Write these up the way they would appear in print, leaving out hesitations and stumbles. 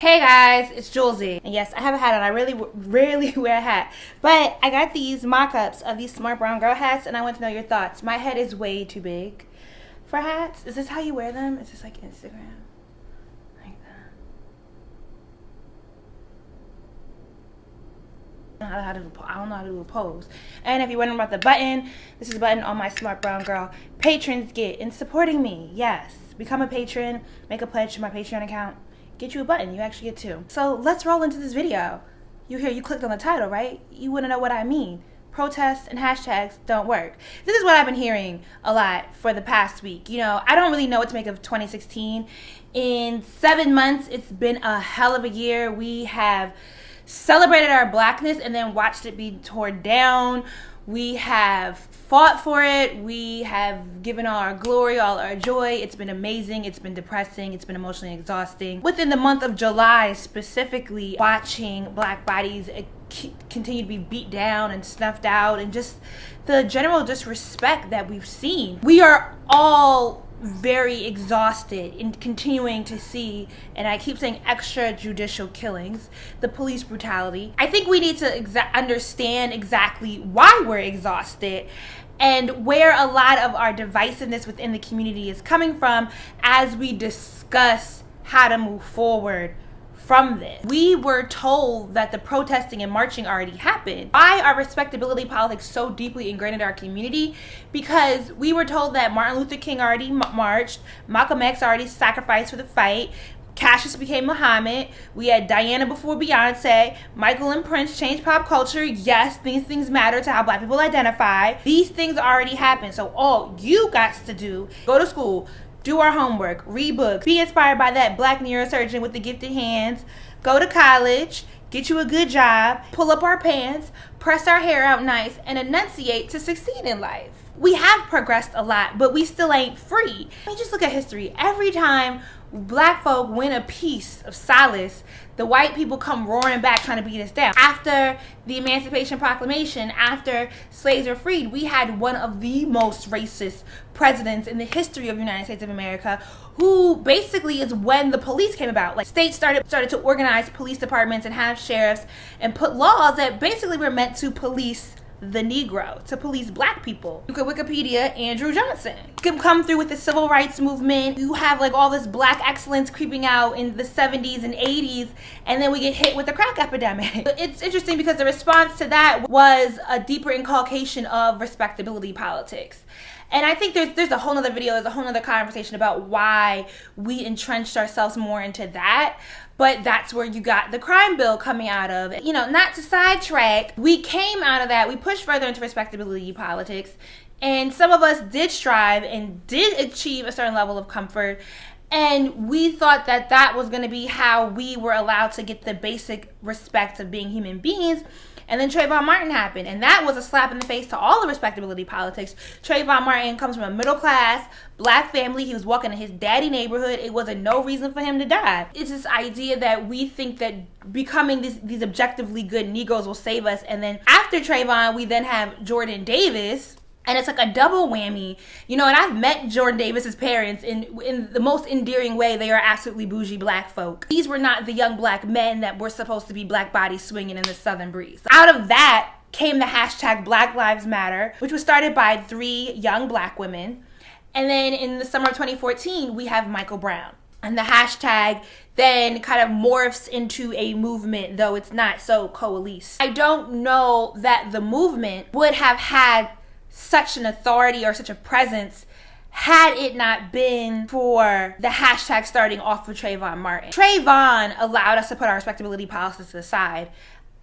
Hey guys, it's Jouelzy. And yes, I have a hat on. I really rarely wear a hat. But I got these mock-ups of these smart brown girl hats and I want to know your thoughts. My head is way too big for hats. Is this how you wear them? Is this like Instagram? Like that. I don't know how to do a pose. And if you're wondering about the button, this is a button on my smart brown girl patrons get in supporting me. Yes. Become a patron, make a pledge to my Patreon account. Get you a button. You actually get two. So let's roll into this video. You clicked on the title, right? You want to know what I mean. Protests and hashtags don't work. This is what I've been hearing a lot for the past week. You know, I don't really know what to make of 2016. In 7 months, it's been a hell of a year. We have celebrated our blackness and then watched it be torn down. We have fought for it. We have given all our glory, all our joy. It's been amazing. It's been depressing. It's been emotionally exhausting. Within the month of July, specifically, watching black bodies continue to be beat down and snuffed out and just the general disrespect that we've seen. We are all very exhausted in continuing to see, and I keep saying extrajudicial killings, the police brutality. I think we need to understand exactly why we're exhausted and where a lot of our divisiveness within the community is coming from as we discuss how to move forward from this. We were told that the protesting and marching already happened. Why are respectability politics so deeply ingrained in our community? Because we were told that Martin Luther King already marched, Malcolm X already sacrificed for the fight, Cassius became Muhammad, we had Diana before Beyonce, Michael and Prince changed pop culture. Yes, these things matter to how black people identify. These things already happened. So all you got to do, go to school, do our homework, read books, be inspired by that black neurosurgeon with the gifted hands, go to college, get you a good job, pull up our pants, press our hair out nice, and enunciate to succeed in life. We have progressed a lot, but we still ain't free. I mean, just look at history. Every time black folk win a piece of solace, the white people come roaring back trying to beat us down. After the Emancipation Proclamation, after slaves were freed, we had one of the most racist presidents in the history of the United States of America, who basically is when the police came about. Like, states started to organize police departments and have sheriffs and put laws that basically were meant to police the Negro, to police black people. You could Wikipedia Andrew Johnson. You can come through with the civil rights movement. You have like all this black excellence creeping out in the 70s and 80s, and then we get hit with the crack epidemic. It's interesting because the response to that was a deeper inculcation of respectability politics. And I think there's a whole nother video, there's a whole nother conversation about why we entrenched ourselves more into that. But that's where you got the crime bill coming out of. You know, not to sidetrack, we came out of that, we pushed further into respectability politics, and some of us did strive and did achieve a certain level of comfort. And we thought that that was going to be how we were allowed to get the basic respect of being human beings. And then Trayvon Martin happened, and that was a slap in the face to all the respectability politics. Trayvon Martin comes from a middle class black family. He was walking in his daddy neighborhood. It wasn't no reason for him to die. It's this idea that we think that becoming these objectively good Negroes will save us. And then after Trayvon, we then have Jordan Davis. And it's like a double whammy, you know, and I've met Jordan Davis's parents in the most endearing way. They are absolutely bougie black folk. These were not the young black men that were supposed to be black bodies swinging in the southern breeze. Out of that came the hashtag Black Lives Matter, which was started by 3 young black women. And then in the summer of 2014, we have Michael Brown. And the hashtag then kind of morphs into a movement, though it's not so coalesced. I don't know that the movement would have had such an authority or such a presence had it not been for the hashtag starting off with Trayvon Martin. Trayvon allowed us to put our respectability politics to the side.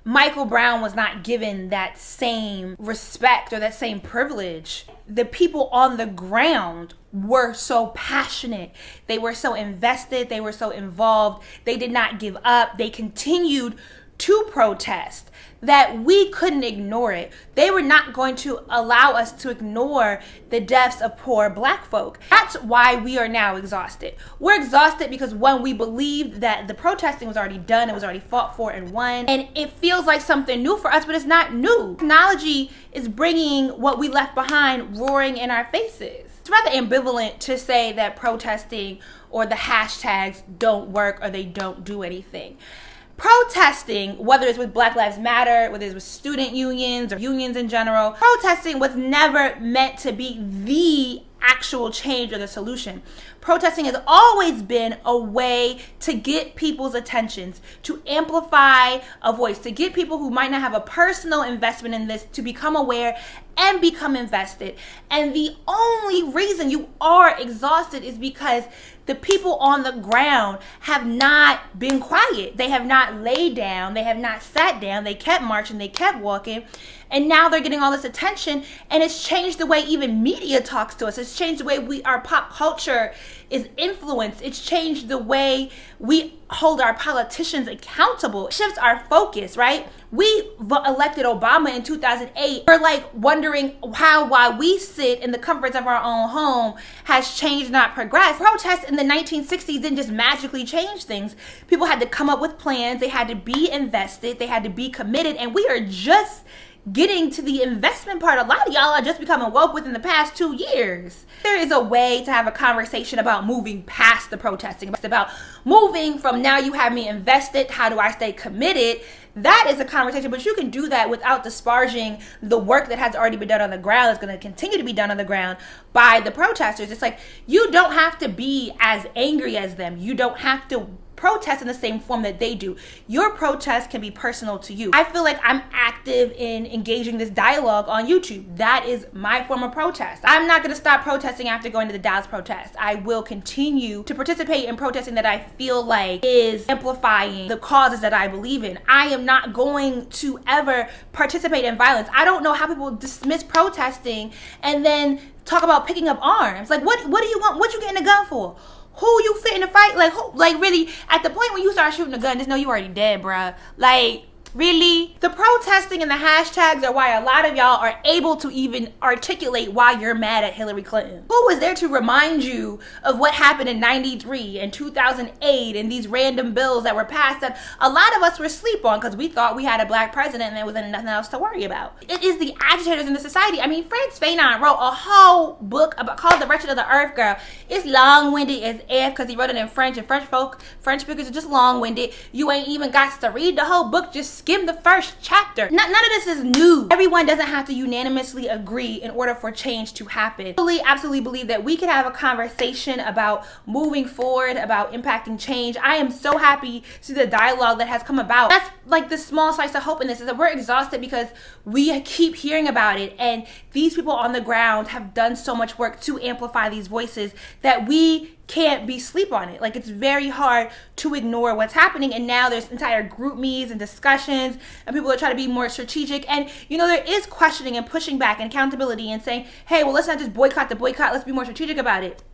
Michael Brown was not given that same respect or that same privilege. The people on the ground were so passionate. They were so invested. They were so involved. They did not give up. They continued to protest, that we couldn't ignore it. They were not going to allow us to ignore the deaths of poor black folk. That's why we are now exhausted. We're exhausted because, one, we believed that the protesting was already done, it was already fought for and won, and it feels like something new for us, but it's not new. Technology is bringing what we left behind roaring in our faces. It's rather ambivalent to say that protesting or the hashtags don't work or they don't do anything. Protesting, whether it's with Black Lives Matter, whether it's with student unions or unions in general, protesting was never meant to be the actual change or the solution. Protesting has always been a way to get people's attentions, to amplify a voice, to get people who might not have a personal investment in this to become aware and become invested. And the only reason you are exhausted is because the people on the ground have not been quiet. They have not laid down. They have not sat down. They kept marching. They kept walking. And now they're getting all this attention, and it's changed the way even media talks to us. It's changed the way our pop culture is influenced. It's changed the way we hold our politicians accountable. It shifts our focus, right? We elected Obama in 2008. We're like wondering why we sit in the comforts of our own home has changed, not progressed. Protests in the 1960s didn't just magically change things. People had to come up with plans. They had to be invested. They had to be committed. And we are just getting to the investment part. A lot of y'all are just becoming woke within the past 2 years. There is a way to have a conversation about moving past the protesting. It's about moving from now you have me invested, how do I stay committed? That is a conversation, but you can do that without disparaging the work that has already been done on the ground. It's going to continue to be done on the ground by the protesters. It's like, you don't have to be as angry as them. You don't have to protest in the same form that they do. Your protest can be personal to you. I feel like I'm active in engaging this dialogue on YouTube. That is my form of protest. I'm not going to stop protesting after going to the Dallas protest. I will continue to participate in protesting that I feel like is amplifying the causes that I believe in. I am not going to ever participate in violence. I don't know how people dismiss protesting and then talk about picking up arms. Like, what do you want? What you getting a gun for? Who you fit in a fight? Like, who? Like, really, at the point when you start shooting a gun, just know you already dead, bruh. Like, really? The protesting and the hashtags are why a lot of y'all are able to even articulate why you're mad at Hillary Clinton. Who was there to remind you of what happened in 93 and 2008 and these random bills that were passed that a lot of us were asleep on because we thought we had a black president and there was nothing else to worry about? It is the agitators in the society. I mean, Franz Fanon wrote a whole book called The Wretched of the Earth, girl. It's long-winded as F because he wrote it in French, and French speakers are just long-winded. You ain't even got to read the whole book. Just skim the first chapter. None of this is new. Everyone doesn't have to unanimously agree in order for change to happen. I absolutely believe that we could have a conversation about moving forward, about impacting change. I am so happy to see the dialogue that has come about. That's like the small slice of hope in this, is that we're exhausted because we keep hearing about it, and these people on the ground have done so much work to amplify these voices that we can't be sleep on it. Like, it's very hard to ignore what's happening, and now there's entire group meets and discussions, and people are trying to be more strategic, and there is questioning and pushing back and accountability and saying, hey, well, let's not just boycott the boycott, let's be more strategic about it.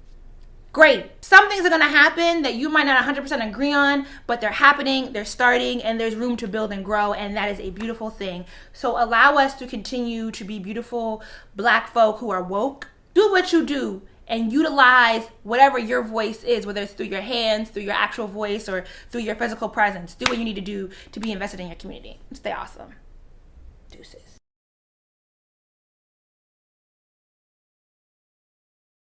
Great. Some things are going to happen that you might not 100% agree on, but they're happening, they're starting, and there's room to build and grow, and that is a beautiful thing. So allow us to continue to be beautiful black folk who are woke. Do what you do and utilize whatever your voice is, whether it's through your hands, through your actual voice, or through your physical presence. Do what you need to do to be invested in your community. Stay awesome. Deuces.